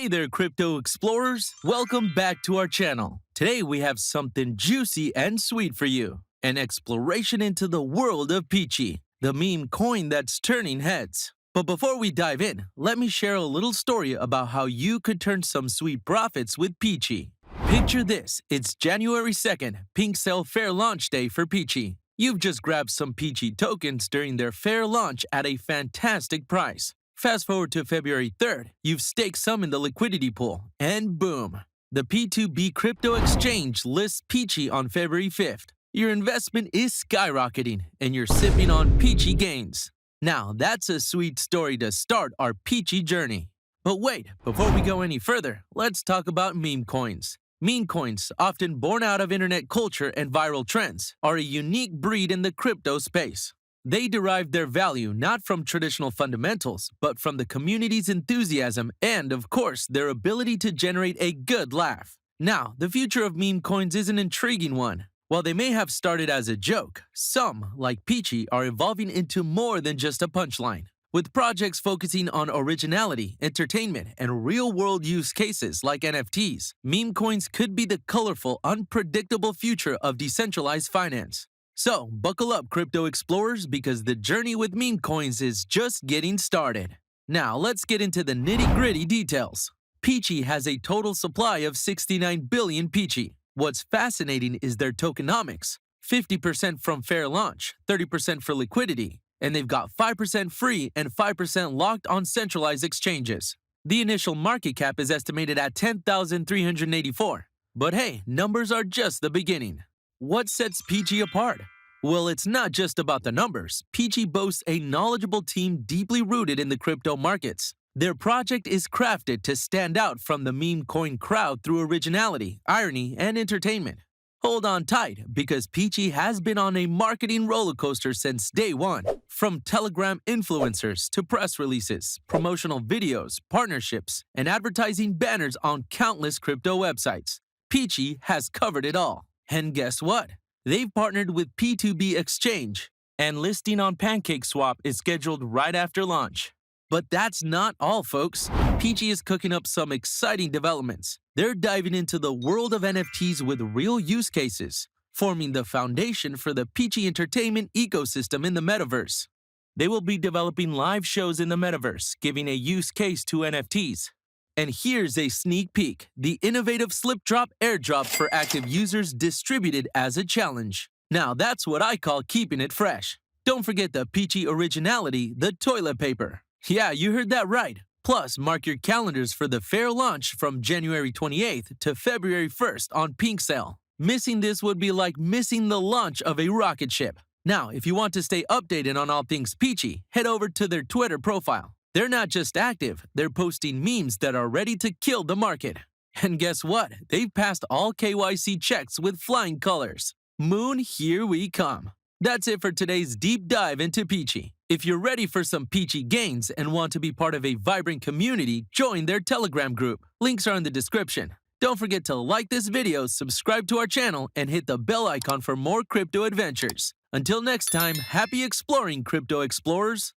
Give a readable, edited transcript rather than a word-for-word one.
Hey there, crypto explorers! Welcome back to our channel. Today we have something juicy and sweet for you. An exploration into the world of Peachy, the meme coin that's turning heads. But before we dive in, let me share a little story about how you could turn some sweet profits with Peachy. Picture this, it's January 2nd, PancakeSwap fair launch day for Peachy. You've just grabbed some Peachy tokens during their fair launch at a fantastic price. Fast forward to February 3rd, you've staked some in the liquidity pool, and boom! The P2B crypto exchange lists Peachy on February 5th. Your investment is skyrocketing, and you're sipping on Peachy gains. Now, that's a sweet story to start our Peachy journey. But wait, before we go any further, let's talk about meme coins. Meme coins, often born out of internet culture and viral trends, are a unique breed in the crypto space. They derive their value not from traditional fundamentals, but from the community's enthusiasm and, of course, their ability to generate a good laugh. Now, the future of meme coins is an intriguing one. While they may have started as a joke, some, like Peachy, are evolving into more than just a punchline. With projects focusing on originality, entertainment, and real-world use cases like NFTs, meme coins could be the colorful, unpredictable future of decentralized finance. So, buckle up, crypto explorers, because the journey with meme coins is just getting started. Now, let's get into the nitty-gritty details. Peachy has a total supply of 69 billion Peachy. What's fascinating is their tokenomics. 50% from fair launch, 30% for liquidity, and they've got 5% free and 5% locked on centralized exchanges. The initial market cap is estimated at 10,384. But hey, numbers are just the beginning. What sets Peachy apart? Well, it's not just about the numbers. Peachy boasts a knowledgeable team deeply rooted in the crypto markets. Their project is crafted to stand out from the meme coin crowd through originality, irony, and entertainment. Hold on tight, because Peachy has been on a marketing rollercoaster since day one. From Telegram influencers to press releases, promotional videos, partnerships, and advertising banners on countless crypto websites, Peachy has covered it all. And guess what? They've partnered with P2B Exchange, and listing on PancakeSwap is scheduled right after launch. But that's not all, folks. Peachy is cooking up some exciting developments. They're diving into the world of NFTs with real use cases, forming the foundation for the Peachy entertainment ecosystem in the metaverse. They will be developing live shows in the metaverse, giving a use case to NFTs. And here's a sneak peek, the innovative slip drop airdrop for active users distributed as a challenge. Now that's what I call keeping it fresh. Don't forget the Peachy originality, the toilet paper. Yeah, you heard that right. Plus, mark your calendars for the fair launch from January 28th to February 1st on PancakeSwap. Missing this would be like missing the launch of a rocket ship. Now, if you want to stay updated on all things Peachy, head over to their Twitter profile. They're not just active, they're posting memes that are ready to kill the market. And guess what? They've passed all KYC checks with flying colors. Moon, here we come. That's it for today's deep dive into Peachy. If you're ready for some Peachy gains and want to be part of a vibrant community, join their Telegram group. Links are in the description. Don't forget to like this video, subscribe to our channel, and hit the bell icon for more crypto adventures. Until next time, happy exploring, crypto explorers!